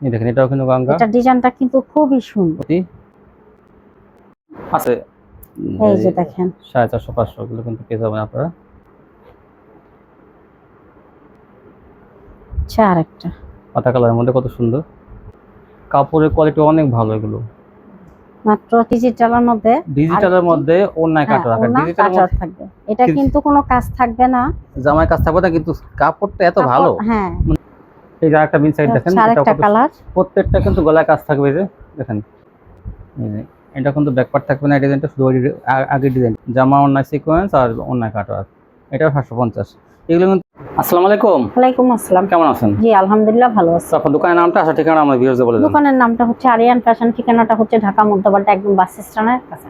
এই দেখেন এটাও কিন্তু গঙ্গা, এটা ডিজাইনটা কিন্তু খুবই সুন্দর আছে। এই যে দেখেন 450-500 গুলো কিন্তু পেয়ে যাবেন আপনারা। আরেকটা পাতা কালারের মধ্যে কত সুন্দর, কাপড়ের কোয়ালিটি অনেক ভালো। এগুলো মাত্র ডিজিটালের মধ্যে, ডিজিটালের মধ্যে ওড়নায় কাটা রাখা, ডিজিটালের মধ্যে থাকবে। এটা কিন্তু কোনো কাজ থাকবে না, জামায় কাজ থাকবে না, কিন্তু কাপড়টা এত ভালো। হ্যাঁ এই যে আরেকটা বিন সাইড দেখেন, আরেকটা কালার, প্রত্যেকটা কিন্তু গলায় কাজ থাকবে। এই যে দেখেন, এটা কিন্তু ব্যাকপার্ট থাকবে না, ডিজাইনটা শুধু আগের ডিজাইন, জামা ওড়নায় সিকোয়েন্স আর ওড়নায় কাটা আছে। এটা 750 এগুলো কিন্তু। আসসালামু আলাইকুম। ওয়ালাইকুম আসসালাম, কেমন আছেন? জি আলহামদুলিল্লাহ ভালো আছি। আপনার দোকানের নামটা, আসা ঠিকানা আমার ভিউয়ারদের বলে দেন। দোকানের নামটা হচ্ছে আরিয়ান ফ্যাশন, ঠিকানাটা হচ্ছে ঢাকা মধ্যবাড্ডা, একদম বাস স্ট্যান্ডের কাছে।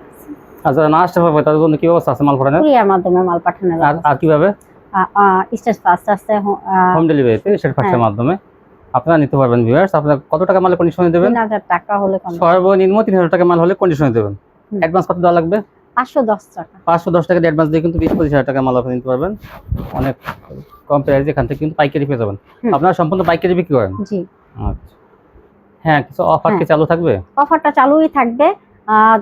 আর যারা না আসতে পারবে তাদের জন্য কি ব্যবস্থা আছে মাল পাঠানোর? কুরিয়ার মাধ্যমে মাল পাঠানোর। আর কিভাবে? স্টেজ ফার্স্ট আছে, হোম ডেলিভারিতে, সেটা ফার্স্টের মাধ্যমে আপনারা নিতে পারবেন। ভিউয়ার্স, আপনারা কত টাকা মালে কন্ডিশনে দেবেন? 3000 টাকা হলে সর্বনিম্ন 3000 টাকা মাল হলে কন্ডিশনে দেবেন। অ্যাডভান্স কত দেওয়া লাগবে? 510 টাকা। 510 টাকা দিয়ে অ্যাডভান্স দিয়ে কিন্তু 20-25 হাজার টাকা মাল আপনি নিতে পারবেন। অনেক কম প্রাইসে এখান থেকে কিন্তু পাইকারি পেয়ে যাবেন। আপনারা সম্পূর্ণ পাইকারি বিক্রি করেন? জি। আচ্ছা, হ্যাঁ, কিছু অফার কি চালু থাকবে? অফারটা চালুই থাকবে।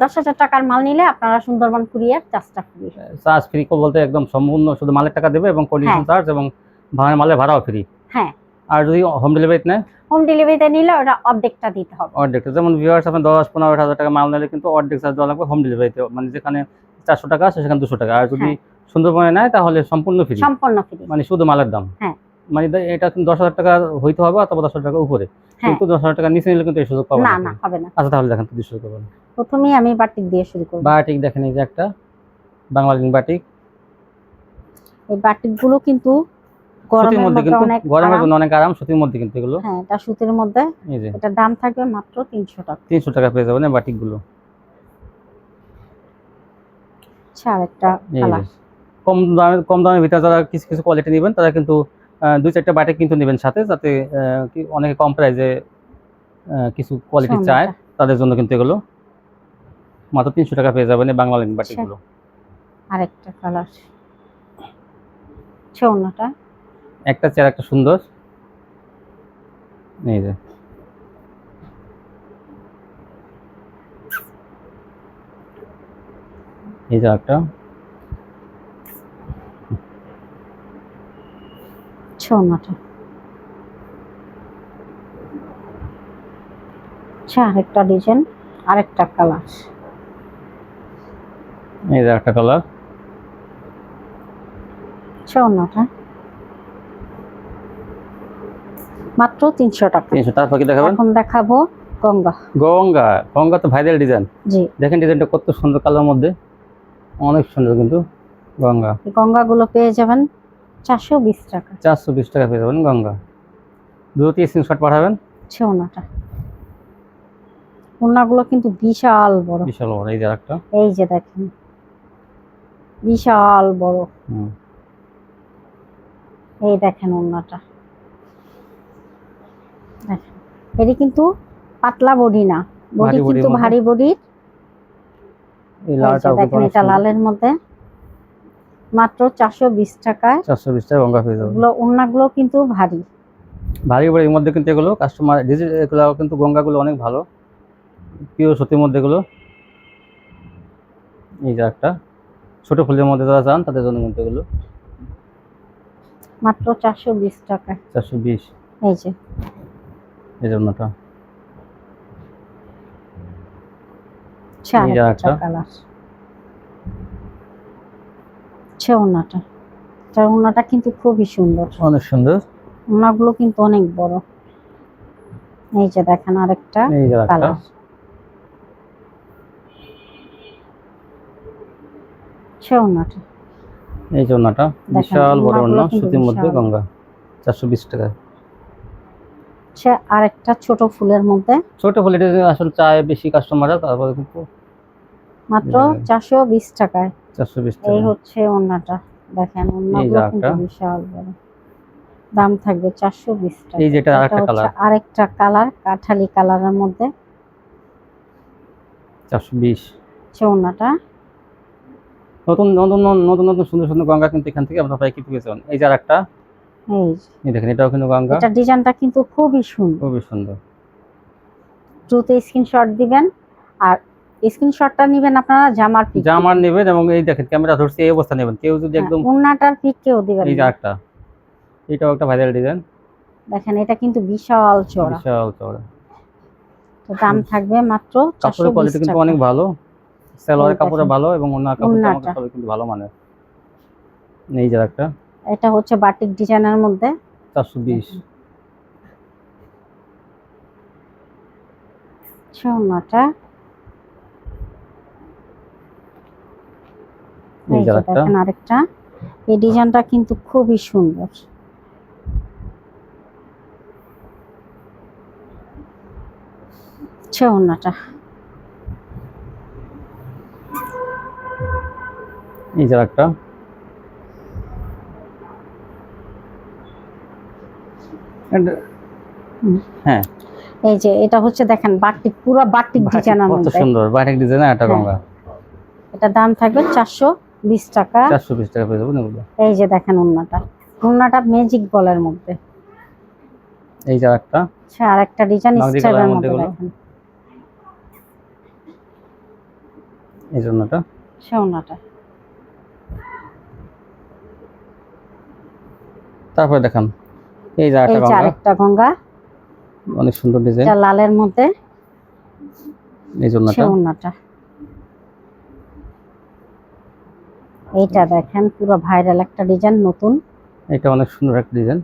10,000 টাকার মাল নিলে আপনারা সুন্দরবন কুরিয়ার চার্জটা ফ্রি। চার্জ ফ্রি বলতে একদম সম্পূর্ণ শুধু মালের টাকা দেবে এবং কন্ডিশন চার্জ এবং মালের ভাড়াও ফ্রি। হ্যাঁ। আর যদি হোম ডেলিভারিতে নেয়? হোম ডেলিভারিতে নিলে ওটা অর্ধেকটা দিতে হবে। অর্ধেকটা, যেমন ভিউয়ার্স আপনি 10-15 হাজার টাকা মাল নিলে কিন্তু অর্ধেক চার্জ দেওয়া লাগবে হোম ডেলিভারিতে, মানে যেখানে 400 টাকা আছে সেখানে 200 টাকা। আর যদি সুন্দরবনে নেয় তাহলে সম্পূর্ণ ফ্রি, মানে শুধু মালের দাম। হ্যাঁ, মানে এটা কিন্তু 10,000 টাকা হইতে হবে অথবা 10,000 টাকা উপরে, কিন্তু 10,000 টাকা নিচে নিলে কিন্তু এই সুযোগ পাবেন না, হবে না। আচ্ছা, তাহলে দেখেন কি শুরু করবেন। প্রথমেই আমি বাটিক দিয়ে শুরু করব। বাটিক দেখেন, এই যে একটা বাংলালিন বাটিক। এই বাটিকগুলো কিন্তু গরমের মধ্যে কিন্তু গরমের জন্য অনেক আরাম, সুতির মধ্যে কিন্তু এগুলো। হ্যাঁ, এটা সুতির মধ্যে। এই যে এটার দাম থাকবে মাত্র 300 টাকা। 300 টাকা পেয়ে যাবেন এই বাটিকগুলো। আরেকটা কালার, কম দামের ভিতরে যারা কিছু কিছু কোয়ালিটি নেবেন তারা কিন্তু 2-4টা বাটিক কিন্তু নেবেন সাথে, যাতে অনেকে কম প্রাইসে কিছু কোয়ালিটি চায়, তাদের জন্য কিন্তু এগুলো মাত্র 300 টাকা পেয়ে যাবেন এই বাংলালিন বাটিকগুলো। আরেকটা কালার, ছোনাটা একটা চেয়ার একটা সুন্দর। এই যে এই যে একটা ছোনাটা, আরেকটা ডিজাইন, আরেকটা কালার। এই যে একটা কালার, ছোনাটা মাত্র 300 টাকা। 300। তারপর কি দেখাবেন? এখন দেখাবো গঙ্গা। গঙ্গা, গঙ্গা তো ভাইরাল ডিজাইন। জি, দেখেন ডিজাইনটা কত সুন্দর, কালার মধ্যে অনেক সুন্দর কিন্তু গঙ্গা। গঙ্গাগুলো পেয়ে যাবেন 420 টাকা। 420 টাকা পেয়ে যাবেন গঙ্গা। দ্রুত স্ক্রিনশট পাঠাবেন। ছোনাটা, ওড়নাগুলো কিন্তু বিশাল বড়, বিশাল বড়। এই যে একটা, এই যে দেখেন বিশাল বড়। এই দেখেন ওড়নাটা, দেখেন এটি কিন্তু পাতলা বডি না, বডি কিন্তু ভারী বডি। এই লালটা দেখেন, এটা লালের মধ্যে মাত্র 420 টাকায়। 420 টাকা গঙ্গা পেয়ে যাবেন। এগুলো ওড়নাগুলো কিন্তু ভারী এর মধ্যে কিন্তু এগুলো কাস্টমার এগুলো কিন্তু গঙ্গাগুলো অনেক ভালো, পিওর সুতির মধ্যে এগুলো। এই যে একটা ছোট ফুলের মধ্যে যারা চান তাদের জন্য কিন্তু এগুলো মাত্র 420 টাকায়। 420। এই যে এই জন্যটা একটা কালার, ওড়নাটা, ওড়নাটা কিন্তু খুবই সুন্দর, অনেক সুন্দর। ওড়নাগুলো কিন্তু অনেক বড়। এই যে দেখেন আরেকটা কালার, ওড়নাটা, এই যে ওড়নাটা বিশাল বড় ওড়না, সুতির মধ্যে গঙ্গা, 420 টাকা। আরেকটা ছোট ফুলের মধ্যে, ছোট ফুল, এটা আসলে চায় বেশি কাস্টমাররা, তারপরে কিন্তু মাত্র 420 টাকায়। 420 টাকা। এই হচ্ছে ওড়নাটা, দেখেন ওড়নাগুলো কিন্তু বিশাল বড়, দাম থাকবে 420 টাকা। এই যেটা আরেকটা কালার, কাঠালি কালারের মধ্যে 420। ওড়নাটা, নতুন নতুন নতুন নতুন সুন্দর সুন্দর গঙ্গা কিন্তু এখান থেকে আপনারা পাই কিনতে পেয়েছেন। এই যে আরেকটা এই যে, এই দেখেন এটাও কিন্তু গঙ্গা, এটা ডিজাইনটা কিন্তু খুবই সুন্দর। খুবই সুন্দর। দ্রুত স্ক্রিনশট দিবেন, আর স্ক্রিনশটটা নেবেন আপনারা জামার পিক। জামার নেবেন এবং এই দেখেন ক্যামেরা ধরছে এই অবস্থা নেবেন, কেউ যদি একদম ওন্নাটার পিক কেউ দিবেন এই যে না। একটা, এটাও একটা ভাইরাল ডিজাইন, দেখেন এটা কিন্তু বিশাল চড়া। বিশাল চওড়া। তো দাম থাকবে মাত্র কাপড়ের 420 কোয়ালিটি কিন্তু টাকা। অনেক ভালো, সেলোয়ারের এই কাপড়টা দেখেন, ভালো এবং ওনার কাপড়টা ওড়নাটা। সবই কিন্তু ভালো মানের। এই যে একটা এটা হচ্ছে বাটিক ডিজাইনের মধ্যে। 420। ওড়নাটা। এই এই যে যে একটা, দেখেন আরেকটা, এই ডিজাইনটা কিন্তু খুবই সুন্দর। ওড়নাটা। এই যে একটা, হ্যাঁ এই যে এটা হচ্ছে দেখেন বাটিক, পুরো বাটিক ডিজাইনের কত মধ্যে। সুন্দর বাটিক ডিজাইনের একটা হ্যাঁ। গঙ্গা। এটা দাম থাকবে 420 টাকা। 420 টাকা পেয়ে যাবেন এগুলো। এই যে দেখেন ওড়নাটা, ওড়নাটা ম্যাজিক বলের মধ্যে। এই যে একটা আচ্ছা, আর একটা ডিজাইন মাগরি স্টাইলের কালারের মধ্যে মধ্যে এগুলো। দেখেন। এই জন্যটা ওড়নাটা। তারপরে দেখেন এই যে এই একটা যে গঙ্গা, আরেকটা গঙ্গা, অনেক সুন্দর ডিজাইন। এটা লালের মধ্যে। এই জন্যটা ওড়নাটা। এইটা দেখেন পুরো ভাইরাল একটা ডিজাইন, নতুন। এটা অনেক সুন্দর একটা ডিজাইন,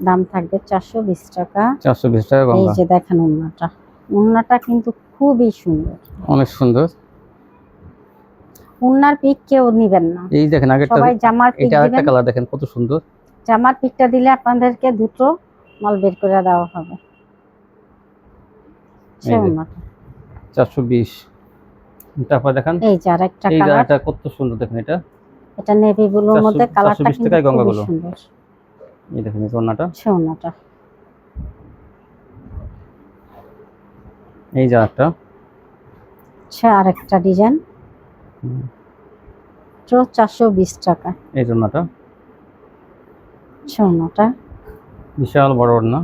দাম থাকবে 420 টাকা। 420 টাকা এই গঙ্গা, যে দেখেন ওড়নাটা, ওড়নাটা কিন্তু খুবই সুন্দর। অনেক সুন্দর। ওড়নার পিক কেউ নিবেন না, এই দেখেন আগেরটা, সবাই জামার পিক এটা আরেকটা দিবেন। কালার দেখেন কত সুন্দর। জামার পিকটা দিলে আপনাদেরকে দুটো মাল বের করে দেওয়া হবে। এই যে। ওড়নাটা। 420। তারপর দেখেন এই যে আরেকটা এই কালার, জায়গাটা কত সুন্দর দেখেন, এটা এটা নেভি ব্লুর মধ্যে, কালারটা 420 কিন্তু টাকায় খুবই গঙ্গাগুলো। সুন্দর। এই দেখেন এই জন্যটা, ওড়নাটা। এই যে একটা, আরেকটা ডিজাইন, 420 টাকা। এই জন্যটা ওড়নাটা। বিশাল বড় ওড়না।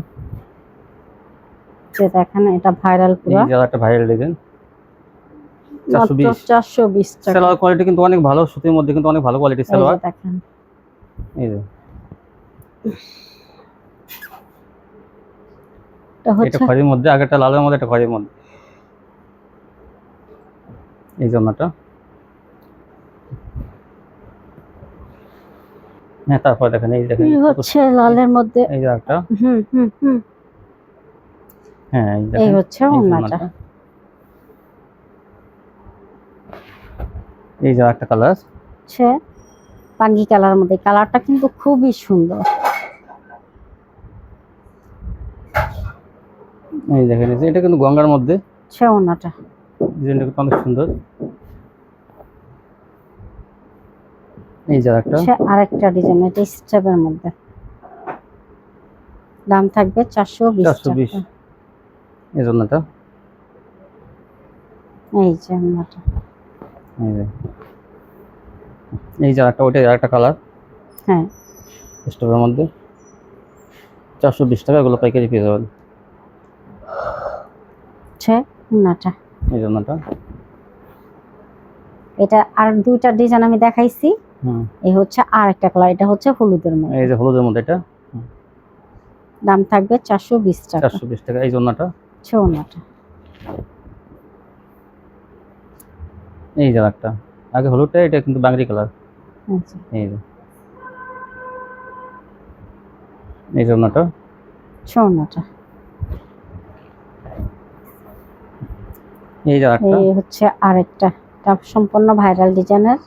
যে দেখেন এটা ভাইরাল এই পুরো, যে একটা ভাইরাল ডিজাইন, মাত্র 420 টাকা। সেলোয়ার কোয়ালিটি কিন্তু অনেক ভালো, সুতির মধ্যে কিন্তু অনেক ভালো কোয়ালিটির এই সেলোয়ার। যে দেখেন, এই যে এটা এটা হচ্ছে খয়েরির মধ্যে, আগেরটা লালের মধ্যে, এটা খয়েরির মধ্যে। এই জন্যটা, হ্যাঁ তারপর দেখেন এই দেখেন এই হচ্ছে লালের মধ্যে। এই যে একটা, হুম হুম হুম। হ্যাঁ এই এই দেখেন হচ্ছে এই ওড়নাটা। জন্যটা। এই যে একটা কালার, হচ্ছে পাঙ্গি কালার মধ্যে, কালারটা কিন্তু খুবই সুন্দর। এই দেখেন এই যে এটা কিন্তু গঙ্গার মধ্যে, ওড়নাটা। ডিজাইনটা কিন্তু অনেক সুন্দর। এই যে একটা, আরেকটা ডিজাইন, এটা স্টেপের মধ্যে। দাম থাকবে 420 420। টাকা। এই জন্যটা, এই যে ওড়নাটা। এই যে এই যে একটা, ওইটা একটা কালার হ্যাঁ, স্টোরের মধ্যে, 420 টাকা এগুলো পাইকারি পেয়ে যাবেন। ওড়নাটা। এই জন্যটা, এটা আর দুইটা ডিজাইন আমি দেখাইছি। হুম এই হচ্ছে আরেকটা কালার, এটা হচ্ছে হলুদের মধ্যে। এই যে হলুদের মধ্যে, এটা দাম থাকবে 420 টাকা। 420 টাকা। এই জন্যটা, ওড়নাটা। এই যে একটা, আগে হলুদটা, এটা কিন্তু বাঙ্গি কালার। আচ্ছা, এই যে এই জন্যটা, ওড়নাটা। এই যে একটা, এই হচ্ছে আরেকটা, এটা সম্পূর্ণ ভাইরাল ডিজাইনের।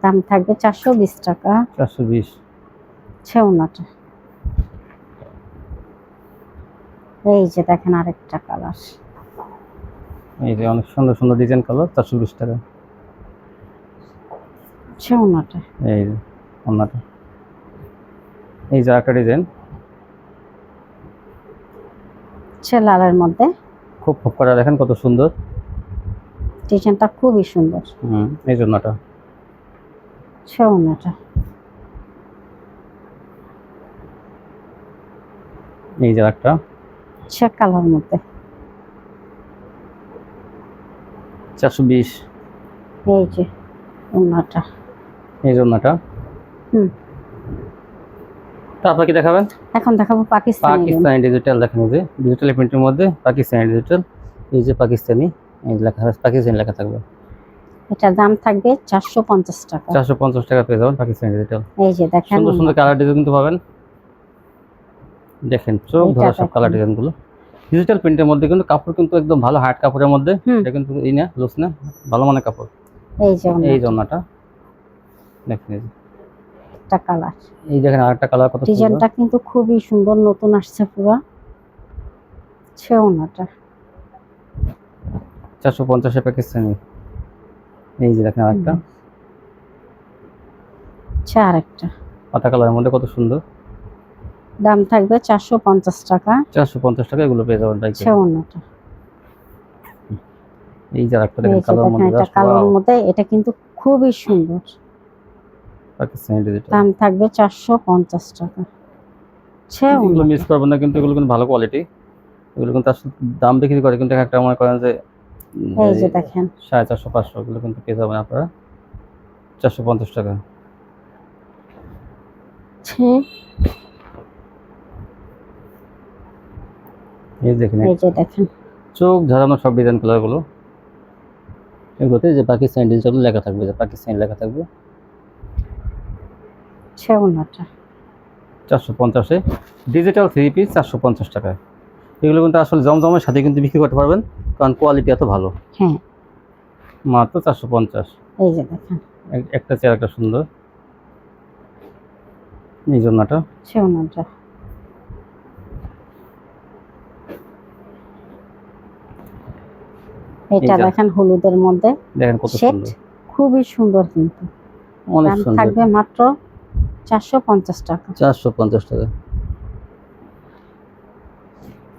দাম থাকবে 420 টাকা। 420। ওড়নাটা। এই যে দেখেন আরেকটা কালার, এই যে অনেক সুন্দর সুন্দর ডিজাইন কালার, 420 টাকা। ওড়নাটা। এই যে অন্যটা, এই যে একটা ডিজাইন, লালের মধ্যে। খুব খুব করে দেখেন কত সুন্দর। ডিজাইনটা খুবই সুন্দর। এই জন্যটা, ওড়নাটা। এই যে একটা চেক কালার মধ্যে 420। এই যে ওনাটা। এই জন্যটা হুম। তারপর কি দেখাবেন? এখন দেখাবো পাকিস্তানি লুন। পাকিস্তানি ডিজিটাল দেখেন, এই যে ডিজিটাল প্রিন্টের মধ্যে পাকিস্তানি ডিজিটাল, এই যে পাকিস্তানি, এই যে লেখা পাকিস্তানি লেখা থাকবে। এটার দাম থাকবে 450 টাকা। 450 টাকা পেয়ে যাবেন পাকিস্তানি ডিজিটাল। এই যে দেখেন সুন্দর সুন্দর কালার ডিজাইন কিন্তু পাবেন। দেখেন চোখ এইটা ধরা সব দেখেন। কালার ডিজাইন গুলো। ডিজিটাল প্রিন্টের মধ্যে কিন্তু কাপড় কিন্তু একদম ভালো হার্ড কাপড়ের মধ্যে, হুম। এটা কিন্তু এই না লুজ না, ভালো মানের কাপড়। এই যে এই ওনাটা। জন্যটা দেখেন, এই যে একটা কালার। এই দেখেন আরেকটা কালার কত সুন্দর। ডিজাইনটা কিন্তু খুবই সুন্দর, নতুন আসছে পুরো। ছে ওনাটা 450 এ পাকিস্তানি। এই যে দেখেন আরেকটা আরেকটা পাতা কালারের মধ্যে কত সুন্দর। দাম থাকবে 450 টাকা। 450 টাকা এগুলো পেয়ে যাবেন বাইকে। ছে ওনাটা। এই যে আরেকটা এই দেখেন যে কালার দেখেন মধ্যে এটা জাস্ট কালোর ওয়াও, মধ্যে, এটা কিন্তু খুবই সুন্দর। পাকিস্তানি ডিজিটাল। দাম থাকবে 450 টাকা। ছে এগুলো মিস ওনাটা। করবেন না কিন্তু, এগুলো কিন্তু ভালো কোয়ালিটি। এগুলো কিন্তু আসলে দাম বিক্রি করে কিন্তু একটা মনে করেন যে এই যে দেখেন 450 500, এগুলো কিন্তু পেয়ে যাবেন আপনারা 450 টাকা। ছে। এই দেখেন এই যে দেখেন চোখ ঝাড়ানো সব ডিজাইন কালার গুলো, এগুলোতে যে পাকিস্তানি ডিজিটাল লেখা থাকবে, যে পাকিস্তানি লেখা থাকবে। ছে ওনাটা। 450 এ ডিজিটাল 3 পিস 450 টাকায়। এগুলো কিন্তু আসলে জমজমের সাথে কিন্তু বিক্রি করতে পারবেন, কারণ কোয়ালিটি এত ভালো। হ্যাঁ মাত্র 450। এই যে দেখেন একটা চেয়ার একটা সুন্দর, এই জন্যটা ছে ওনাটা। এটা যা। দেখেন হলুদের মধ্যে দেখেন কত সেট, সুন্দর, খুবই সুন্দর কিন্তু। অনেক দাম সুন্দর। থাকবে মাত্র 450 টাকা। 450 টাকা।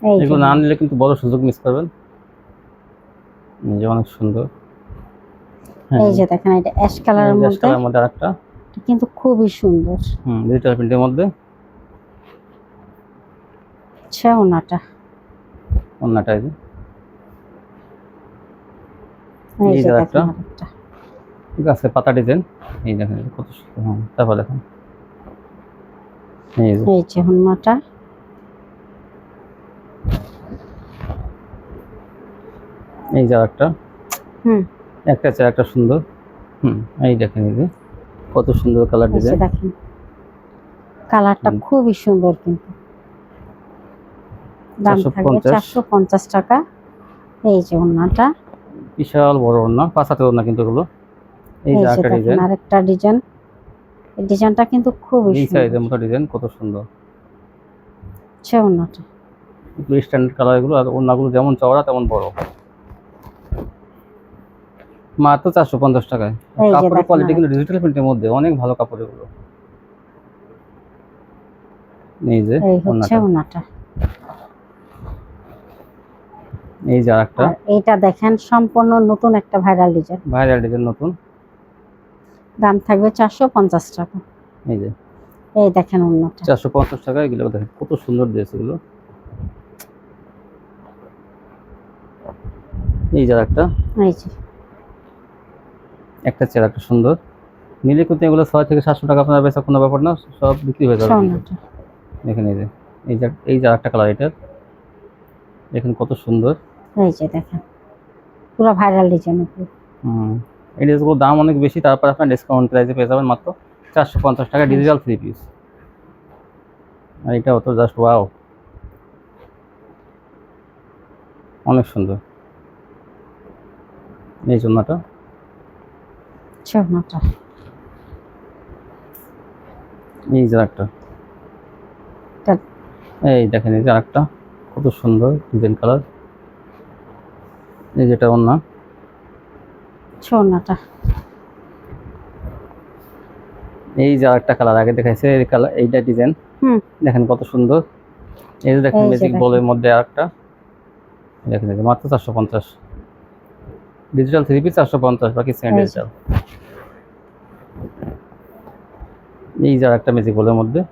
এই যে এগুলো না নিলে কিন্তু বড় সুযোগ মিস করবেন। এই যে অনেক সুন্দর। হ্যাঁ, এই যে দেখেন এটা অ্যাশ কালারের মধ্যে, কালার মধ্যে আরেকটা এটা কিন্তু খুবই সুন্দর। ডিজিটাল প্রিন্টের মধ্যে। ছে ওনাটা। অন্যটা এই যে এই এই যে যে দেখেন একটা। আরেকটা। ঠিক আছে, পাতা ডিজাইন। এই দেখেন কত সুন্দর। হ্যাঁ, তারপর দেখেন এই যে এই যে ওনাটা। এই যে আরেকটা, হুম একটা চেয়ে একটা সুন্দর। এই দেখেন এই যে কত সুন্দর কালার এই যে ডিজাইন। দেখেন কালারটা খুবই সুন্দর কিন্তু। দাম থাকবে 450। 450 টাকা। এই যে ওনাটা। বিশাল বড় ওড়না, পাঁচাতে ওড়না কিন্তু এগুলো। এই এই যে যে আরেকটা দেখেন ডিজাইন, আরেকটা ডিজাইন। এই ডিজাইনটা কিন্তু খুবই এই সুন্দর। সাইজের মতো ডিজাইন কত সুন্দর। ছে ওনাটা। এগুলো স্ট্যান্ডার্ড কালার এগুলো, আর ওড়নাগুলো যেমন চওড়া তেমন বড়। মাত্র 450 টাকায়। এই যে কাপড়ের দেখেন কোয়ালিটি কিন্তু আরেকটা। ডিজিটাল প্রিন্টের মধ্যে অনেক ভালো কাপড় এগুলো। এই যে এই হচ্ছে ওড়নাটা, ওনাটা। এই যে আরেকটা আর এইটা দেখেন সম্পূর্ণ নতুন একটা ভাইরাল ডিজাইন। ভাইরাল ডিজাইন নতুন। দাম থাকবে 450 টাকা। এই যে এই দেখেন ওনাটা। 450 টাকা। এগুলো দেখেন কত সুন্দর দিয়েছে এগুলো। এই যে আরেকটা, এই যে একটা চেয়ার একটা সুন্দর। নিলে কিন্তু এগুলো 600 থেকে 700 টাকা আপনার বেচা কোনো ব্যাপার না, সব বিক্রি হয়ে যাবে কিন্তু। ওনাটা। দেখেন এই যে এই যে আরেকটা কালার, এটা দেখেন কত সুন্দর। এই যে দেখেন পুরো ভাইরাল ডিজাইন। এই ড্রেসগুলোর দাম অনেক বেশি, তারপর আপনার ডিসকাউন্ট প্রাইসে পেয়ে যাবেন মাত্র 450 টাকা ডিজিটাল 3 পিস। আর এটাও তো জাস্ট ওয়াও, অনেক সুন্দর। এই জন্যটা ছে ওনাটা। এই যে একটা, তা- এই দেখেন এই যে আরেকটা কত সুন্দর ডিজাইন কালার। এই যেটা ওড়না, ছে ওনাটা। এই যে আরেকটা কালার আগে দেখাইছে এই কালার, এইটা ডিজাইন দেখেন কত সুন্দর। এই যে দেখেন এই যে ম্যাজিক দেখেন। বলের মধ্যে আরেকটা দেখেন, এই যে মাত্র 450 ডিজিটাল 3 পিস 450 বাকি সেন্ট এই যে। ডিজিটাল। এই যে আরেকটা ম্যাজিক বলের মধ্যে,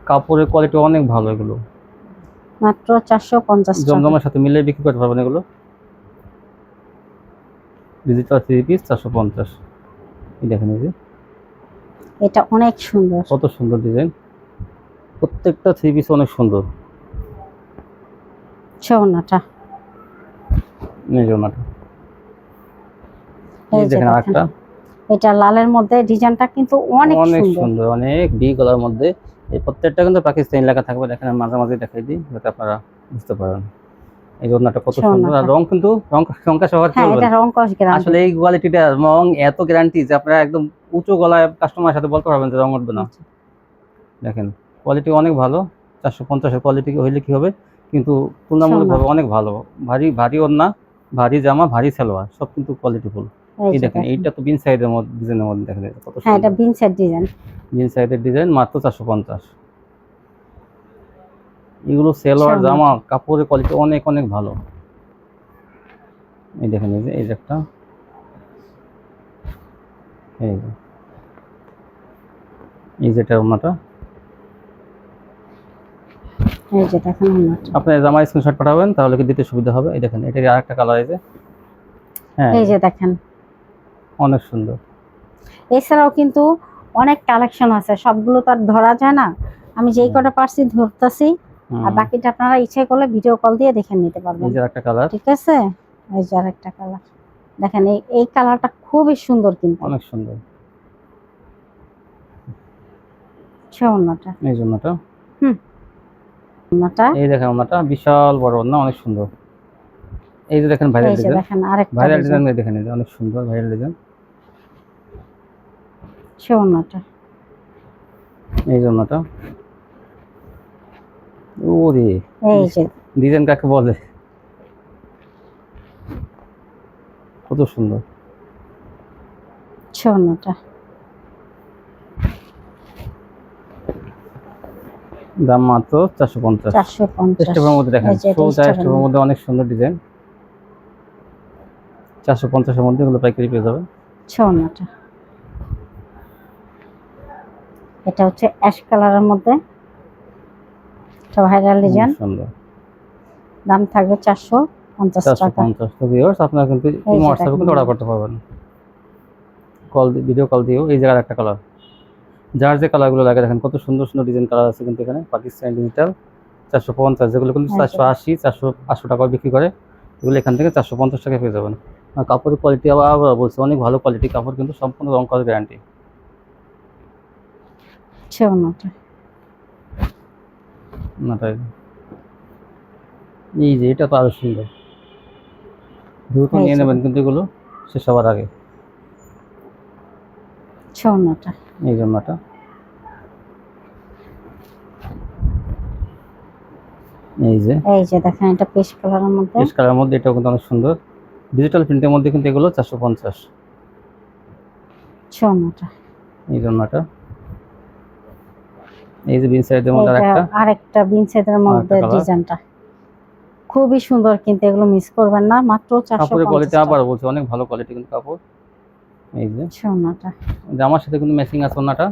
কাপড়ের কোয়ালিটি অনেক ভালো এগুলো। মাত্র 450 টাকা। জমজমের সাথে মিলিয়ে বিক্রি করতে পারবেন এগুলো। Digital 3 piece 450। এই দেখেন এই যে এটা অনেক সুন্দর। কত সুন্দর ডিজাইন, প্রত্যেকটা 3 পিস অনেক সুন্দর। ওড়নাটা, এই যে ওনাটা, এই এই যে দেখেন দেখেন, আরেকটা এটা লালের মধ্যে ডিজাইনটা কিন্তু অনেক অনেক সুন্দর। সুন্দর, অনেক বি গলার মধ্যে। এই প্রত্যেকটা কিন্তু পাকিস্তানি লেখা থাকবে, দেখেন মাঝামাঝি দেখাই দিই যাতে আপনারা বুঝতে পারেন। এই ওড়নাটা কত সুন্দর, আর ওড়নাটা, রং কিন্তু সংখ্যা সবার কি হ্যাঁ বলবেন, এটা রং কস গ্যারান্টি। আসলে এই কোয়ালিটিটা রং এত গ্যারান্টি যে আপনারা একদম উঁচু গলায় কাস্টমারের সাথে বলতে পারবেন যে রং উঠবে না। দেখেন কোয়ালিটি অনেক ভালো, 450-এর কোয়ালিটি হইলে কি হবে, কিন্তু তুলনামূলকভাবে অনেক ভালো। ভারী ভারী ওড়না, ভারী জামা, ভারী সালোয়ার, সব কিন্তু কোয়ালিটিফুল। এই দেখেন এইটা তো বিন সাইডের মধ্যে, ডিজাইনের মধ্যে দেখেন কত হ্যাঁ এটা সুন্দর। বিন সেট ডিজাইন। বিন সাইডের ডিজাইন মাত্র 450। এগুলো সালোয়ার জামা কাপড়ের কোয়ালিটি অনেক অনেক ভালো। এই দেখেন এই যে এই যে একটা, এই যে এই যেটা ওড়নাটা, এই যে দেখেন ওড়নাটা, আপনি জামার স্ক্রিনশট পাঠাবেন তাহলে কি দিতে সুবিধা হবে। এই দেখেন এটার আরেকটা কালার, এই যে হ্যাঁ এই যে দেখেন। অনেক সুন্দর। এছাড়াও কিন্তু অনেক কালেকশন আছে, সবগুলো তো আর ধরা যায় না, আমি যেই কটা পারছি ধরতেছি, আর বাকিটা আপনারা ইচ্ছে করলে ভিডিও কল দিয়ে দেখে নিতে পারবেন। এই যে একটা কালার, ঠিক আছে, এই যে আরেকটা কালার দেখেন, এই কালারটা খুবই সুন্দর কিন্তু অনেক সুন্দর। ওড়নাটা, এই জন্যটা, ওড়নাটা, এই দেখেন ওড়নাটা বিশাল বড় ওড়না, অনেক সুন্দর। এই যে দেখেন ভাইরাল এই যে ডিজাইন, দেখেন আরেকটা ভাইরাল ডিজাইন, ডিজাইন দেখেন, এই যে অনেক সুন্দর ভাইরাল ডিজাইন। ওড়নাটা, এই জন্যটা, ওরে এই যে ডিজাইন কাকে বলে, কত সুন্দর। ওড়নাটা, দাম মাত্র 450। 450 স্টেপের মধ্যে দেখেন, এই যে এটা সোজা স্টেপের স্টেপের মধ্যে অনেক সুন্দর ডিজাইন। 450-এর মধ্যে এগুলো পাইকারি পেয়ে যাবেন। ওড়নাটা, এটা হচ্ছে অ্যাশ কালারের মধ্যে, এটা ভাইরাল ডিজাইন, সুন্দর। দাম থাকবে 450 টাকা। 450। তো ভিউয়ার্স আপনারা কিন্তু এই যে হোয়াটসঅ্যাপে দেখেন। কিন্তু অর্ডার করতে পারবেন, কল ভিডিও কল দিয়েও। এই জায়গার একটা কালার, যার যে কালারগুলো লাগে দেখেন কত সুন্দর সুন্দর ডিজাইন কালার আছে কিন্তু এখানে। পাকিস্তানি ডিজিটাল 450, যেগুলো কিন্তু 480 400 টাকা বিক্রি করে, এগুলো এখান থেকে 450 টাকায় পেয়ে যাবেন। আর কাপড়ের কোয়ালিটি আবার বলছি অনেক ভালো কোয়ালিটি, কাপড় কিন্তু সম্পূর্ণ রং করার গ্যারান্টি। ওড়নাটা, নাটাই এই যে এটা তো আরো সুন্দর, দ্রুত এই নিয়ে যে নেবেন কিন্তু এগুলো শেষ হওয়ার আগে। ওড়নাটা, এই জন্যটা, এই যে দেখেন এটা পেস্ট কালারের মধ্যে, পেস্ট কালারের মধ্যে, এটাও কিন্তু অনেক সুন্দর। ডিজিটাল প্রিন্টের মধ্যে কিন্তু এগুলো 450। ওড়নাটা, এই জন্যটা, এই যে বিন সাইডের মধ্যে আরেকটা বিন সেটের মধ্যে আরেকটা colour। ডিজাইনটা খুবই সুন্দর কিন্তু এগুলো মিস করবেন না, মাত্র কাপড়ের কোয়ালিটি 450 আবার টাকা। বলছি অনেক ভালো কোয়ালিটি কিন্তু কাপড়। এই যে ওড়নাটা, জামার সাথে কিন্তু ম্যাচিং আছে ওড়নাটা।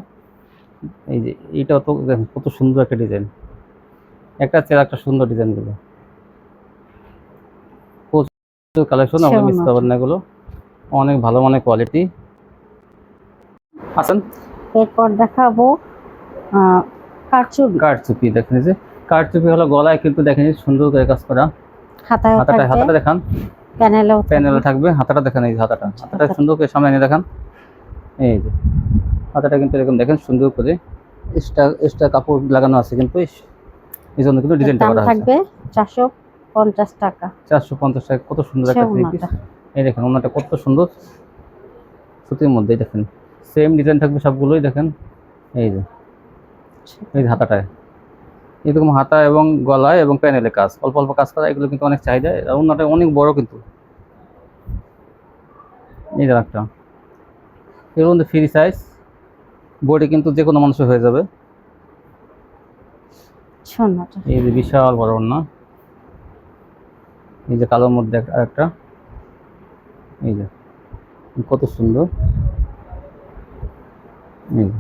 এই যে এইটাও তো দেখেন কত সুন্দর একটা ডিজাইন, একটা চেয়ে একটা সুন্দর ডিজাইনগুলো, প্রচুর কালেকশন, আপনি মিস করবেন না এগুলো, অনেক ভালো মানের কোয়ালিটি। আসেন এরপর দেখাবো কারচুপি। কারচুপি, দেখেন এই যে কারচুপি হলো গলায় কিন্তু দেখেন এই সুন্দর করে কাজ করা, হাতায় হাতাটা থাকবে, হাতাটা দেখান, প্যানেলেও প্যানেলে থাকবে, হাতাটা দেখেন, এই যে হাতাটা সুন্দর করে সামনে এনে দেখান। এই যে হাতাটা কিন্তু এরকম দেখেন সুন্দর করে এক্সট্রা কাপড় লাগানো আছে কিন্তু, এই জন্য কিন্তু ডিজাইনটা করা হয়েছে। থাকবে 450 টাকা। 450 টাকা, কত সুন্দর একটা থ্রি পিস। এই দেখেন ওনাটা কত সুন্দর সুতির মধ্যে, দেখেন সেম ডিজাইন থাকবে সবগুলোই, দেখেন এই যে এই যে হাতাটায় এরকম হাতা এবং গলায় এবং প্যানেলে কাজ, অল্প অল্প কাজ করা, এগুলো কিন্তু অনেক চাহিদা। ওনাটা অনেক বড় কিন্তু, এই যে একটা এর মধ্যে ফ্রি সাইজ, বডি কিন্তু যে কোনো মানুষের হয়ে যাবে। এই যে বিশাল বড় ওড়না, এই যে কালোর মধ্যে আরেকটা, এই যে কত সুন্দর। এই যে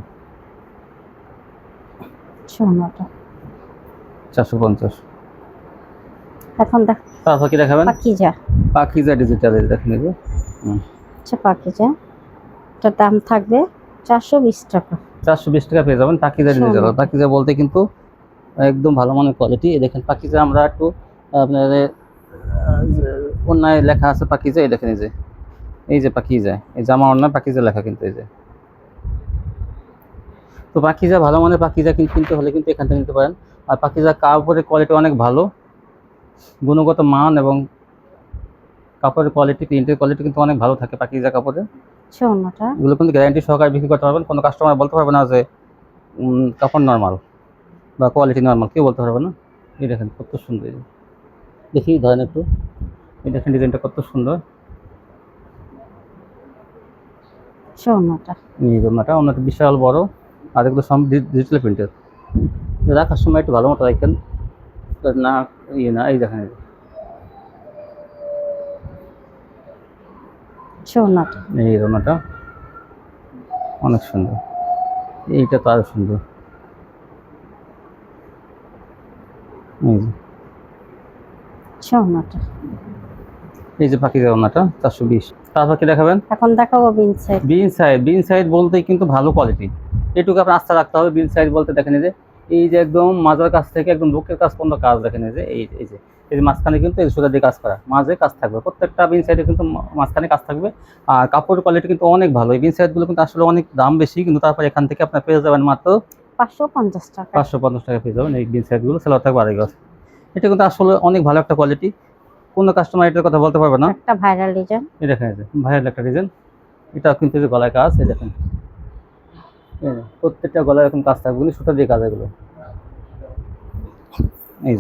450। এখন দেখ তারপর কি দেখাবেন? পাকিজা। পাকিজা ডিজিটাল, এই দেখেন এই যে। আচ্ছা পাকিজা, এটার দাম থাকবে 420 টাকা। 420 টাকা পেয়ে যাবেন পাকিজা ডিজিটাল। সুন্দর। পাকিজা বলতে কিন্তু একদম ভালো মানের কোয়ালিটি। এই দেখেন পাকিজা, আমরা একটু আপনার অন্যায় লেখা আছে পাকিজা, এই দেখেন এই যে পাকিজা, এই জামা অন্যায় পাকিজা লেখা কিন্তু এই যে। তো পাকিজা ভালো মানের পাকিজা কিনতে হলে কিন্তু এখান থেকে নিতে পারেন। আর পাকিজা কাপড়ের কোয়ালিটি অনেক ভালো, গুণগত মান এবং কাপড়ের কোয়ালিটি, প্রিন্টের কোয়ালিটি কিন্তু অনেক ভালো থাকে পাকিজা কাপড়ে। সোনাটা এগুলো কিন্তু গ্যারান্টি সহকারে বিক্রি করতে পারবেন, কোনো কাস্টমার বলতে পারবে না যে কাপড় নর্মাল বা কোয়ালিটি নর্মাল, কেউ বলতে পারবে না। এই দেখেন কত সুন্দর, দেখি ধরেন একটু, এই দেখেন ডিজাইনটা কত সুন্দর। সোনাটা এই ওড়নাটা বিশাল বড়, আর এগুলো সব ডিজিটাল প্রিন্টের। রাখার সময় একটু ভালো মতো রাখেন না, না এই দেখেন সোনাটা এই ওড়নাটা অনেক সুন্দর, এইটা তো আরো সুন্দর। এই যে সোনাটা এই যে পাখিজার ওড়নাটা 420। তারপর কি দেখাবেন? এখন দেখাবো বিনসেট। বিন সাইড বলতে কিন্তু ভালো কোয়ালিটি, এটুকু আপনার আস্থা রাখতে হবে। বিন সাইড বলতে দেখেন এই যে একদম মাজার কাছ থেকে একদম বুকের কাজ পর্যন্ত কাজ দেখেন, এই যে মাঝখানে কিন্তু এই সুতা দিয়ে কাজ করা, মাঝে কাজ থাকবে, প্রত্যেকটা বিন সাইডে কিন্তু মাঝখানে কাজ থাকবে। আর কাপড়ের কোয়ালিটি কিন্তু অনেক ভালো। এই বিন সাইডগুলো কিন্তু আসলে অনেক দাম বেশি, কিন্তু তারপর এখান থেকে আপনার পেয়ে যাবেন মাত্র 550 টাকা। 550 টাকা পেয়ে যাবেন এই বিন সাইডগুলো। সেলার থাকবে আড়াই গজ। এটা কিন্তু আসলে অনেক ভালো একটা কোয়ালিটি, কোনো কাস্টমার এটার কথা বলতে পারবে না। একটা ভাইরাল ডিজাইন, এই দেখেন এই যে ভাইরাল একটা ডিজাইন, এটা কিন্তু এই যে গলায় কাজ, এই দেখেন প্রত্যেকটা গলায় এরকম কাজ থাকবে, কিন্তু সুতা দিয়ে কাজ এগুলো। এই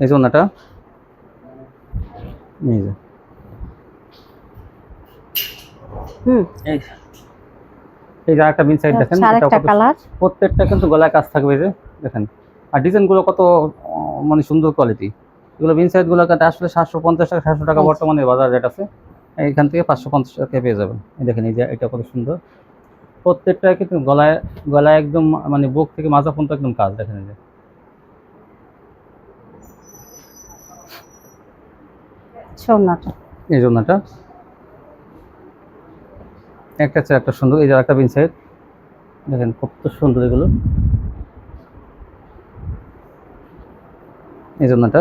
যে ওনাটা, এই যে এই এই যে আরেকটা বিন সাইড দেখেন, আরেকটা কালার, প্রত্যেকটা কিন্তু গলায় কাজ থাকবে, এই যে দেখেন। আর ডিজাইনগুলো কত মানে সুন্দর কোয়ালিটি। এগুলো বিন সাইডগুলো আসলে 750 টাকা 700 টাকা বর্তমানে বাজার রেট আছে, এইখান থেকে 550 টাকা পেয়ে যাবেন। এই দেখেন এই যে এটা কত সুন্দর, প্রত্যেকটা কিন্তু গলায় একদম মানে বুক থেকে মাজা পর্যন্ত একদম কাজ দেখেন। এই যে সোনাটা এই জন্যটা একটা চেয়ে একটা সুন্দর। এই যে একটা বিন সাইড দেখেন কত সুন্দর এগুলো, এই জন্যটা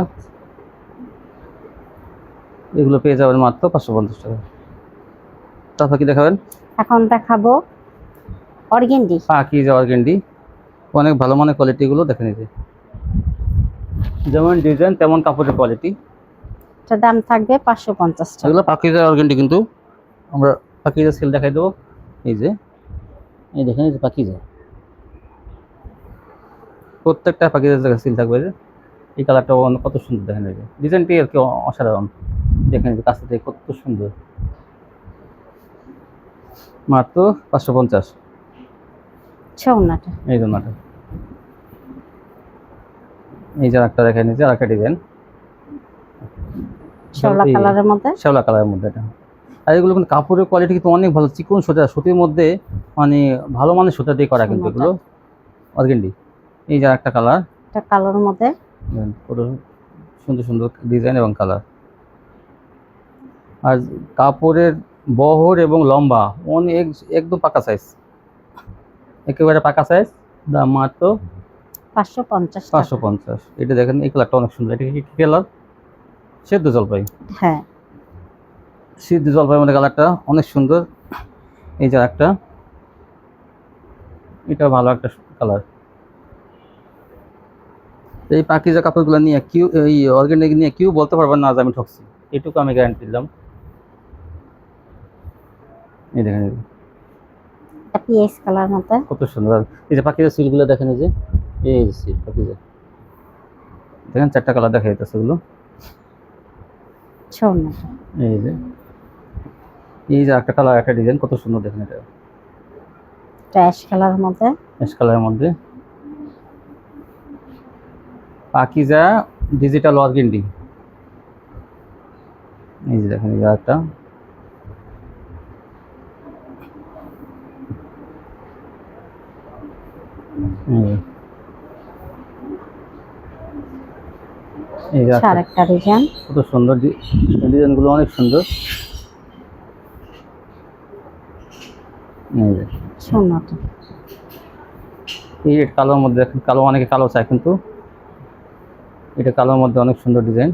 এগুলো পেয়ে যাবেন মাত্র 550 টাকা। তারপর কি দেখাবেন? এখন দেখাবো অর্গেন্ডি। পাকিজা অর্গেন্ডি, অনেক ভালো মানের কোয়ালিটি গুলো দেখেন। এই যে যেমন ডিজাইন তেমন কাপড়ের কোয়ালিটি। এটার দাম থাকবে 550 টাকা। এগুলো পাকিজা অর্গেন্ডি, কিন্তু আমরা পাকিজা সেল দেখাই দেবো। এই যে এই দেখেন, এই যে পাকিজা, প্রত্যেকটা পাকিজা জায়গায় সিল থাকবে। যে এই কালারটা কত সুন্দর দেখেন, এই যে ডিজাইনটি আর কি অসাধারণ। দেখেন এই যে কাছ থেকে কত সুন্দর, মাত্র 550। সোনাটা এই জন্যটা এই যে একটা দেখেন, এই যে আরেকটা ডিজাইন শ্যাওলা কালারের মধ্যে, শ্যাওলা কালারের মধ্যে এটা। আর এগুলো কিন্তু কাপড়ের কোয়ালিটি কিন্তু অনেক ভালো, চিকন সুতা, সুতির মধ্যে মানে ভালো মানের সুতা দিয়ে করা কিন্তু এগুলো অর্গেন্ডি। এই যে একটা কালার, এটা কালোর মধ্যে কত সুন্দর সুন্দর ডিজাইন এবং কালার। আর কাপড়ের বহর এবং লম্বা অনেক একদম পাকা সাইজ, একেবারে পাকা সাইজ। দাম মাত্র 550 টাকা। 550। এটা দেখেন এই কালারটা অনেক সুন্দর। এটা কি কালার? সেদ্ধ জলপাই। হ্যাঁ সিদ্ধ জলপাই মধ্যে কালারটা অনেক সুন্দর। এই যে একটা, এটা ভালো একটা কালার। এই পাকিজা কাপড়গুলো নিয়ে কেউ, এই অর্গানিক নিয়ে কেউ বলতে পারবেন না যে আমি ঠকছি, এটুকু আমি গ্যারান্টি দিলাম। এই দেখেন পিএস কালার মধ্যে কত সুন্দর। এই যে পাকিজা সিলগুলো দেখেন, এই যে সিল পাকিজা দেখেন, 4টা কালার দেখা যাইতেছে এগুলো। সোনাটা এই যে একটা কালার, একটা ডিজাইন কত সুন্দর দেখেন। এটা ট্যাশ কালার মধ্যে, অ্যাশ কালারের মধ্যে পাকিজা ডিজিটাল অর্গেন্ডি। এই যে দেখেন এই যে একটা, এই যে আর একটা ডিজাইন, কত সুন্দর ডিজাইনগুলো, অনেক সুন্দর। এই যে সোনাটা এই কালোর মধ্যে দেখেন, কালো অনেকে কালো চায়, কিন্তু এটা কালোর মধ্যে অনেক সুন্দর ডিজাইন।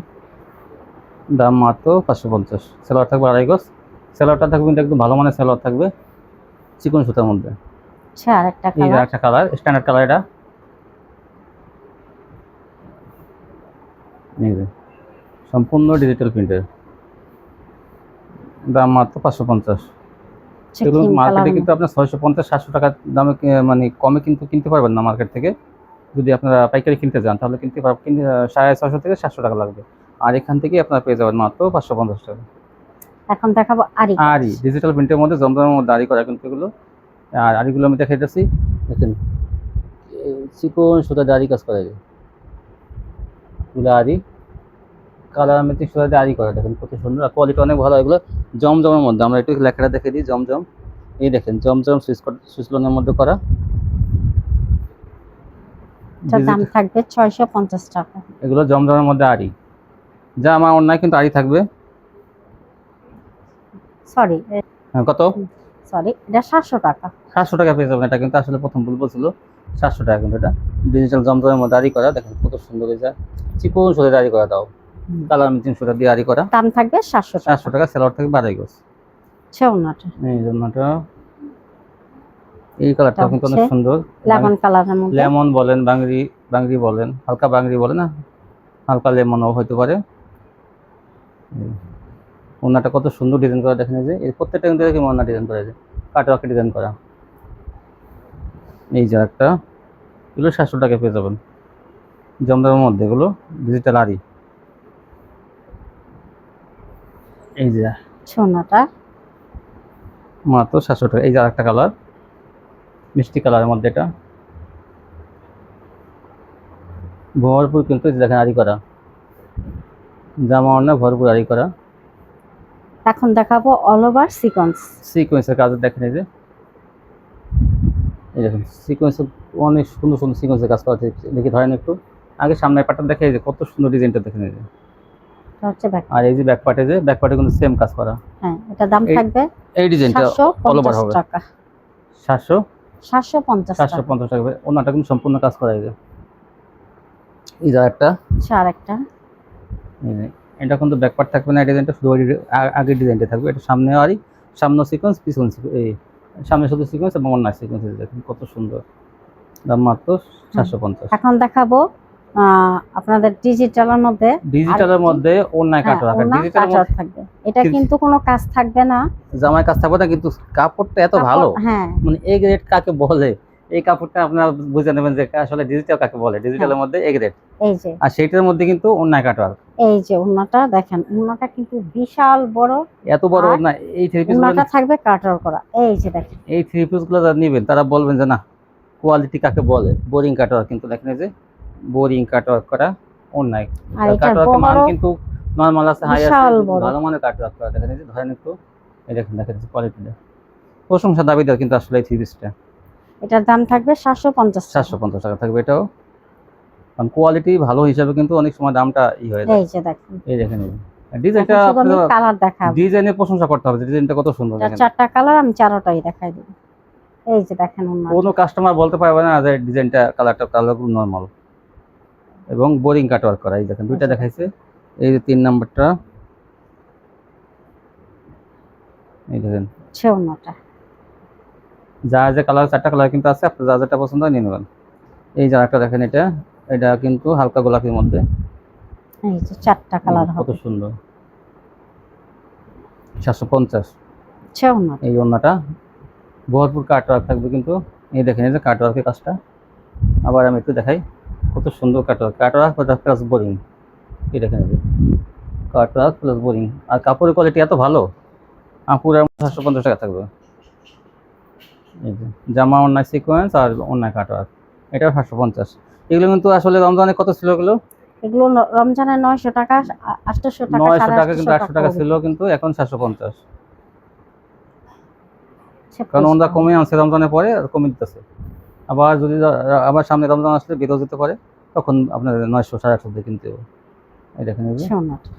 দাম মাত্র 550। সেলোয়ার থাকবে 2.5 গজ। সেলোয়ারটা থাকবে কিন্তু একদম ভালো মানের সেলোয়ার থাকবে, চিকন সুতার মধ্যে। আর একটা এই যে কালার, একটা কালার, স্ট্যান্ডার্ড কালার এটা। এই যে সম্পূর্ণ ডিজিটাল প্রিন্টের, দাম মাত্র 550। এগুলো ক্রিম মার্কেটে কালার। কিন্তু আপনার 650-700 টাকার দামে মানে কমে কিন্তু কিনতে পারবেন না মার্কেট থেকে। যদি আপনারা পাইকারি কিনতে যান তাহলে কিনতে পারবেন, 650 থেকে 700 টাকা লাগবে। আর এখান থেকে আপনারা পেয়ে যাবেন মাত্র 550 টাকা। এখন দেখাবো আরি। আরই ডিজিটাল প্রিন্টের মধ্যে জমজমের মধ্যে আরি করা কিন্তু এগুলো। আর আরিগুলো আমি দেখাইতেছি, দেখেন চিকন সুতা দিয়ে আরি কাজ করা যায়, এগুলো আরি কালার ম্যাচিং সুতা দিয়ে আরি করা, দেখেন কত সুন্দর। আর কোয়ালিটি অনেক ভালো এগুলো। জমজমের মধ্যে আমরা একটু লেখাটা দেখে দিই, জমজম। এই দেখেন জমজম সুইচ লোনের মধ্যে করা। যার দাম থাকবে 650 টাকা। এগুলো জমজমের মধ্যে আরি, যা আমার অন্যায় কিন্তু আরি থাকবে। সরি কত? এটা 700 টাকা। 700 টাকা পেয়ে যাবেন। এটা কিন্তু আসলে প্রথম ভুল বলছিল, 700 টাকা কিন্তু এটা। ডিজিটাল জমজমের মধ্যে আরি করা, দেখেন কত সুন্দর হয়েছে। চিকন সুতা দিয়ে আরি করা, দাও কালার ম্যাচিং সুতা দিয়ে আরি করা। দাম থাকবে 700 টাকা। 700 টাকা। সেলোয়ার থাকবে 2.5 গজ। সোনাটা এই জন্যটা, এই কালারটা কিন্তু অনেক সুন্দর। লেমন কালারের মধ্যে, লেমন বলেন, বাংরি বলেন, হালকা বাংরি বলেন না, হালকা লেমনও হতে পারে। ওনাটা কত সুন্দর ডিজাইন করা, দেখেন এই যে এই প্রত্যেকটা কিন্তু দেখি ওনা ডিজাইন করা যায়, কাটওয়ার্কে ডিজাইন করা। এই যে একটা, এগুলো 700 টাকা পেয়ে যাবেন জমজমের মধ্যে, এগুলো ডিজিটাল আরি। এই যে সোনাটা মাত্র 700 টাকা। এই যে আরেকটা কালার, মিষ্টি কালারের মধ্যে, এটা ভরপুর কিন্তু দেখেন আরি করা, জামা অন্য ভরপুর আরি করা। এখন দেখাবো অল ওভার সিকোয়েন্সের কাজ, দেখেন এই যে এই দেখেন সিকোয়েন্সের অনেক সুন্দর সুন্দর সিকোয়েন্সের কাজ করা আছে। দেখি ধরেন একটু আগে সামনের পার্টটা দেখে, এই যে কত সুন্দর ডিজাইনটা দেখেন এই যে। আর এই যে ব্যাক পার্টে, যে ব্যাক পার্টে কিন্তু সেম কাজ করা। হ্যাঁ, এটা দাম থাকবে এই ডিজাইনটা অল ওভার হবে 750 টাকা। ওনাটা কিন্তু সম্পূর্ণ কাজ করা। এই যে একটা, আরেকটা এটা কিন্তু ব্যাক পার্ট থাকবে না, এই ডিজাইনটা শুধু আগের ডিজাইনটা থাকবে। এটা সামনে আরি, সামনে সিকোয়েন্স, পিছন এই সামনে শুধু সিকোয়েন্স এবং অন্য সিকোয়েন্স, দেখেন কত সুন্দর। দাম মাত্র 750। এখন দেখাবো আপনাদের ডিজিটালের মধ্যে অন্যায় কাটওয়ার্ক। ডিজিটালের মধ্যে থাকবে, এটা কিন্তু কোনো কাজ থাকবে না, জামায় কাজ থাকবে না, কিন্তু কাপড়টা এত ভালো। হ্যাঁ, মানে এ গ্রেড কাকে বলে, এই কাপড়টা আপনারা বুঝে নেবেন যে আসলে ডিজিটাল কাকে বলে। ডিজিটালের মধ্যে এ গ্রেড, এই যে আর সেইটার মধ্যে কিন্তু অন্যায় কাটওয়ার্ক। এই যে ওন্নাটা দেখেন, ওন্নাটা কিন্তু বিশাল বড়, এত বড় না। এই থ্রি পিস ওন্নাটা থাকবে কাটওয়ার্ক করা। এই যে দেখেন, এই থ্রি পিস গুলো যারা নেবেন তারা বলবেন যে না, কোয়ালিটি কাকে বলে, বোরিং কাটওয়ার্ক। কিন্তু দেখেন এই যে বোরিং কাটওয়ার্ক করা অন্যায়। আর এটা কাটওয়ার্কের মান কিন্তু নরমাল আছে, হাই আছে, বিশাল বড়। ভালো মানের কাটওয়ার্ক করা। দেখেন এই যে ধরেন একটু, এই দেখেন কোয়ালিটিটা প্রশংসা দাবিদার কিন্তু আসলে এই থ্রি পিসটা। এটার দাম থাকবে 750 টাকা থাকবে এটাও, কারণ কোয়ালিটি ভালো হিসাবে কিন্তু অনেক সময় দামটা হয়ে যায়। এই যে দেখেন, এই দেখেন ডিজাইনটা, কালার দেখাবো, ডিজাইনের প্রশংসা করতে হবে, ডিজাইনটা কত সুন্দর। দেখেন চারটা কালার, আমি চারটাই দেখাই দেব। এই যে দেখেন, কোনো কাস্টমার বলতে পারবে না যে ডিজাইনটা কালারগুলো নরমাল এবং বোরিং কাটওয়ার্ক করা। এই দেখেন দুইটা দেখাইছে, এই যে 3 নাম্বারটা, এই দেখেন ছেউনাটা, যা যে কালার, 4টা কালার কিন্তু আছে, আপনার যা যেটা পছন্দ হয় নিয়ে নেবেন। এই যে একটা দেখেন, এটা কিন্তু হালকা গোলাপির মধ্যে, এই যে 4টা কালার হবে, কত সুন্দর। 750 ছেউনাটা। এই ওন্নাটা ভরপুর কাটওয়ার্ক থাকবে কিন্তু। এই দেখেন এই যে কাটওয়ার্কের কাজটা, আবার আমি একটু দেখাই, কত সুন্দর কাটওয়ার্ক প্লাস বোরিং। এই দেখেন কাটওয়ার্ক প্লাস বোরিং, আর কাপড়ের কোয়ালিটি এত ভালো, পুরো 750 টাকা থাকবে। এই যে জামা অন্যায় সিকোয়েন্স আর অন্যায় কাটওয়ার্ক, এটা 750। এগুলো কিন্তু আসলে রমজানে কত ছিল এগুলো? এগুলো রমজানে 900 টাকা, 800 টাকা, 900 টাকা কিন্তু 800 টাকা ছিল, কিন্তু এখন 750। কারণ ওরা কমে আনছে রমজানের পরে, কমে দিতেছে। আবার সামনে রমজান আসলে বিরোধ দিতে পারে, তখন আপনার 900 850 কিনতে হবে। এই দেখেন এই যে আচ্ছা ওন্নাটা।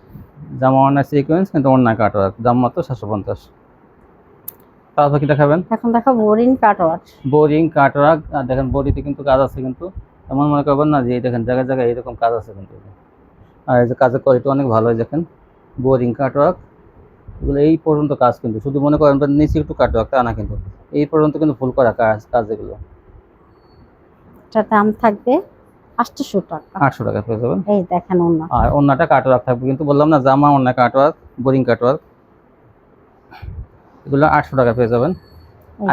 জামা ওন্না সিকোয়েন্স কিন্তু ওন্না কাটওয়ার্ক, দাম মাত্র 750। তারপর কি দেখাবেন? এখন দেখো বোরিং কাটওয়ার্ক। বোরিং কাটওয়ার্ক, আর দেখেন বডিতে কিন্তু কাজ আছে, কিন্তু এমন মনে করবেন না যে এই দেখেন জায়গায় জায়গায় এরকম কাজ আছে কিন্তু। আর এই যে কাজের কোয়ালিটি অনেক ভালো, দেখেন বোরিং কাটওয়ার্ক, এগুলো এই পর্যন্ত কাজ, কিন্তু শুধু মনে করেন নিচে একটু কাটওয়ার্ক তা না, কিন্তু এই পর্যন্ত কিন্তু ফুল করা কাজ এগুলো। এটার দাম থাকবে 800 টাকা। 800 টাকা পেয়ে যাবেন। এই দেখেন ওন্না। আর ওন্নাটা কাটওয়ার্ক থাকবে, কিন্তু বললাম না জামা ওন্না কাটওয়ার্ক, বোরিং কাটওয়ার্ক, এগুলো 800 টাকা পেয়ে যাবেন।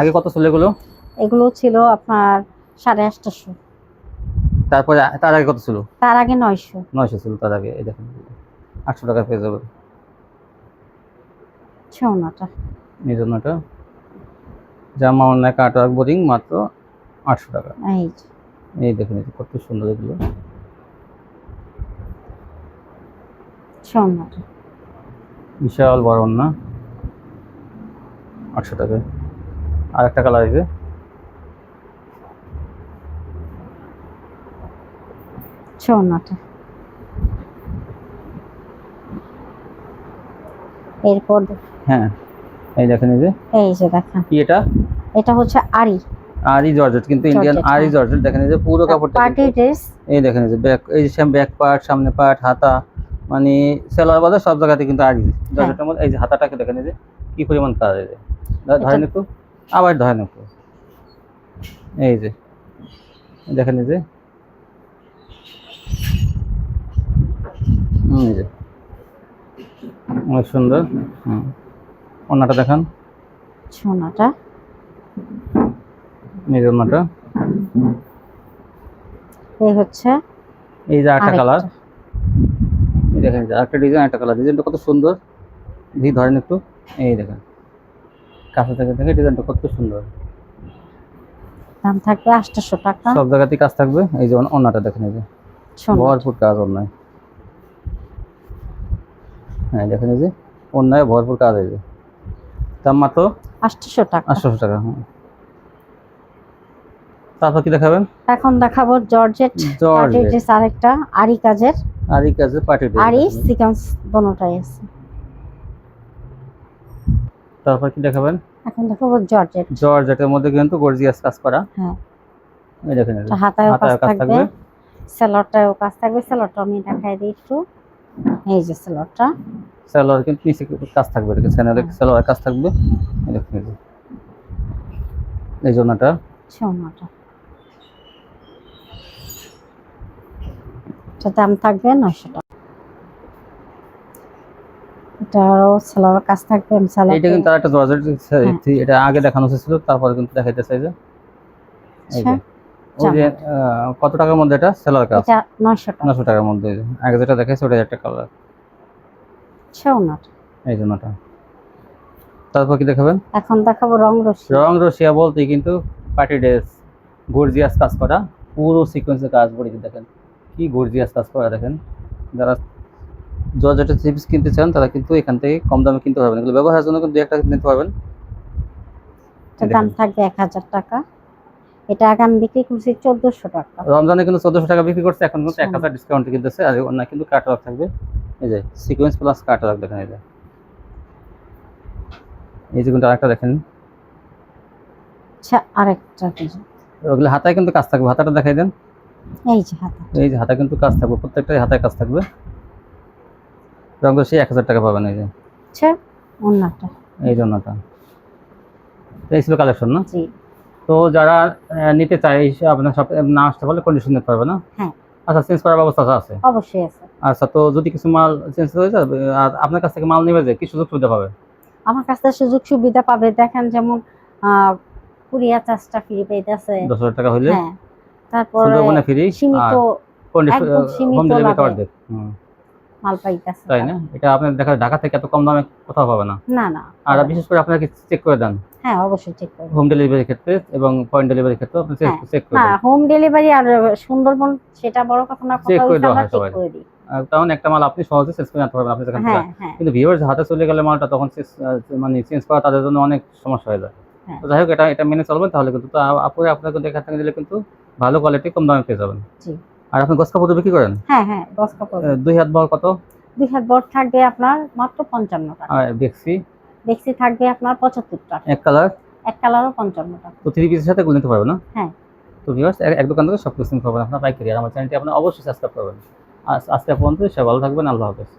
আগে কত ছিল এগুলো? এগুলো ছিল আপনার 850। তারপরে তার আগে কত ছিল? তার আগে 900। 900 ছিল তার আগে। এই দেখেন 800 টাকা পেয়ে যাবেন আচ্ছা ওন্নাটা। এই জন্যটা জামা ওন্না কাটওয়ার্ক বোরিং মাত্র 800 টাকা। এই যে এই দেখেন এই যে কত সুন্দর এগুলো। আচ্ছা ওন্নাটা। বিশাল বড় ওন্না, 800 টাকা। আর একটা কালার আছে, আচ্ছা ওন্নাটা। এরপর হ্যাঁ এই দেখেন এই যে দেখেন কি এটা? এটা হচ্ছে আরি। আরি জর্জেট, কিন্তু ইন্ডিয়ান জর্জেট, আরি হ্যাঁ। জর্জেট। দেখেন এই যে পুরো কাপড়টা পার্টি কিন্তু ড্রেস। এই দেখেন এই যে ব্যাক, এই যে ব্যাক পার্ট, সামনে পার্ট, হাতা, মানে সেলার বাজার সব জায়গাতে কিন্তু আরি জর্জেটের মধ্যে। এই যে হাতাটাকে দেখেন এই যে কি পরিমাণ কাজ, এই যে ধরেন একটু, আবার ধরেন একটু, এই যে দেখেন এই যে এই যে অনেক সুন্দর। ওন্নাটা দেখান, সোনাটা। এই যে ওন্নাটা, এই হচ্ছে এই যে আরেকটা কালার, আরেকটা। এই দেখেন যে আরেকটা ডিজাইন, একটা কালার, ডিজাইনটা কত সুন্দর, দেখি ধরেন একটু, এই দেখেন কাছে থেকে থেকে ডিজাইনটা কত সুন্দর। দাম থাকবে 800 টাকা। সব জায়গাতেই কাজ থাকবে। এই যে ওন্নাটা দেখেন এই যে সোনা। ভরপুর কাজ ওন্নায়। হ্যাঁ দেখেন এই যে ওন্নায় ভরপুর কাজ, এই যে দাম মাত্র 800 টাকা। 800 টাকা। হ্যাঁ তারপর কি দেখাবেন? এখন দেখাবো জর্জেট পার্টি ড্রেস, আরেকটা আরি কাজের। আরি কাজের পার্টি ড্রেস, আরি সিকোয়েন্স দোনোটাই আছে। তারপর কি দেখাবেন? এখন দেখাবো জর্জেট। জর্জেটের মধ্যে কিন্তু গর্জিয়াস কাজ করা। হ্যাঁ এই দেখেন এই যে হাতায়ও কাজ হাতায় কাজ থাকবে, থাকবে, সেলরটাও কাজ থাকবে। সেলরটা আমি দেখাই দিই একটু। এই যে সেলরটা, সেলোয়ার কিন্তু নিচে কাজ থাকবে, দেখেন চ্যানেলে সেলোয়ার কাজ থাকবে। এই দেখেন এই যে এই জন্যটা সোনাটা। এটা দাম থাকবে 900 টাকা। এটারও সেলরের কাজ থাকবে। আমি সেলর এটা কিন্তু আরেকটা জর্জেট, এটা আগে দেখানো হয়েছিল, তারপরে কিন্তু দেখাইতেছে এই যে এই যে ওই যে কত টাকার মধ্যে এটা সেলোয়ার কাজ? এটা 900 টাকা। 900 টাকার মধ্যে। আগে যেটা দেখাইছে ওটা একটা কালার, সোনাটা। এই জন্যটা। তারপর কি দেখাবেন? এখন দেখাবো রং রশি। রং রসিয়া বলতে কিন্তু পার্টি ড্রেস, গর্জিয়াস কাজ করা, পুরো সিকোয়েন্সের কাজ পড়ে দেখেন কি গর্জিয়াস কাজ করা। দেখেন যারা জর্জেটের চিপস কিনতে চান তারা কিন্তু এখান থেকে কম দামে কিনতে পারবেন, এগুলো ব্যবহারের জন্য কিন্তু একটা নিতে পারবেন। এটার দাম থাকবে 1000 টাকা। এটা আগে আমি বিক্রি করছি 1400 টাকা। রমজানে কিন্তু 1400 টাকা বিক্রি করছে, এখন কিন্তু 1000 ডিসকাউন্টে কিনতেছে। আর অন্য কিন্তু কাটওয়ার্ক থাকবে, এই যে সিকোয়েন্স প্লাস কাটওয়ার্ক দেখেন। এই যে কিন্তু আরেকটা দেখেন, আচ্ছা আরেকটা ডিজাইন। ওগুলো হাতায় কিন্তু কাজ থাকবে, হাতাটা দেখাই দেন। এই যে হাতা, এই যে হাতায় কিন্তু কাজ থাকবে, প্রত্যেকটাই হাতায় কাজ থাকবে। রং রশি 1000 টাকা পাবেন। এই যে আচ্ছা ওন্নাটা। এই জন্যটা এই ছিল কালেকশন না? জি। তো যারা নিতে চায় আপনার শপে না আসতে পারলে কন্ডিশন নিতে পারবে না? হ্যাঁ আচ্ছা, চেঞ্জ করার ব্যবস্থা আছে? অবশ্যই আছে। আচ্ছা, তো যদি কিছু মাল চেঞ্জ হয়ে যায় আর আপনার কাছ থেকে মাল নেবে, যে কি সুযোগ সুবিধা পাবে? আমার কাছ থেকে সুযোগ সুবিধা পাবে, দেখেন যেমন কুরিয়ার চার্জটা ফ্রি পাইতেছে 10,000 টাকা হলে হ্যাঁ। তারপরে সুন্দরবনে ফ্রি, সীমিত, একদম সীমিত হোম ডেলিভারি লাভে অর্ধেক। মাল পাইতেছে। তাই না? এটা আপনার দেখা ঢাকা থেকে এত কম দামে কোথাও পাবে না। না না। আর বিশেষ করে আপনাকে চেক করে দেন হ্যাঁ অবশ্যই চেক করব। হোম ডেলিভারির ক্ষেত্রে এবং পয়েন্ট ডেলিভারির ক্ষেত্রে আপনি চেক করে হ্যাঁ দেন। হোম ডেলিভারি আর সুন্দরবন সেটা বড় কথা না, চেক করে দেওয়া হয় চেক সবাই। করে দিই। কারণ একটা মাল আপনি সহজে চেঞ্জ করে নিতে পারবেন আপনি যেখান থেকে। হ্যাঁ হ্যাঁ কিন্তু ভিউয়ার্স হাতে চলে গেলে মালটা তখন মানে চেঞ্জ করা তাদের জন্য অনেক সমস্যা হয়ে যায়। হ্যাঁ। তো যাই হোক, এটা মেনে চলবেন তাহলে কিন্তু। তো আপুরে আপনাকে দেখা থেকে দিলে কিন্তু ভালো কোয়ালিটি কম দামে পেয়ে যাবেন। জি। আর আপনি গস কাপড় বিক্রি করেন? হ্যাঁ হ্যাঁ, গস কাপড়। 2 হাত বহর কত? 2 হাত বড় থাকবে আপনার মাত্র 55 টাকা। দেখছি দেখছি থাকবে আপনার 75 টাকা। এক কালার, এক কালারও 55 টাকা। তো 3 পিসের সাথে এগুলো নিতে পারবেন না? হ্যাঁ। তো ভিউয়ার্স এক দোকান থেকে সব কিছু নিতে পারবেন আপনার পাইকারি। আর আমার চ্যানেলটি আপনি অবশ্যই সাবস্ক্রাইব করবেন। আজকে পর্যন্ত সবাই ভালো থাকবেন। আল্লাহ হাফেজ।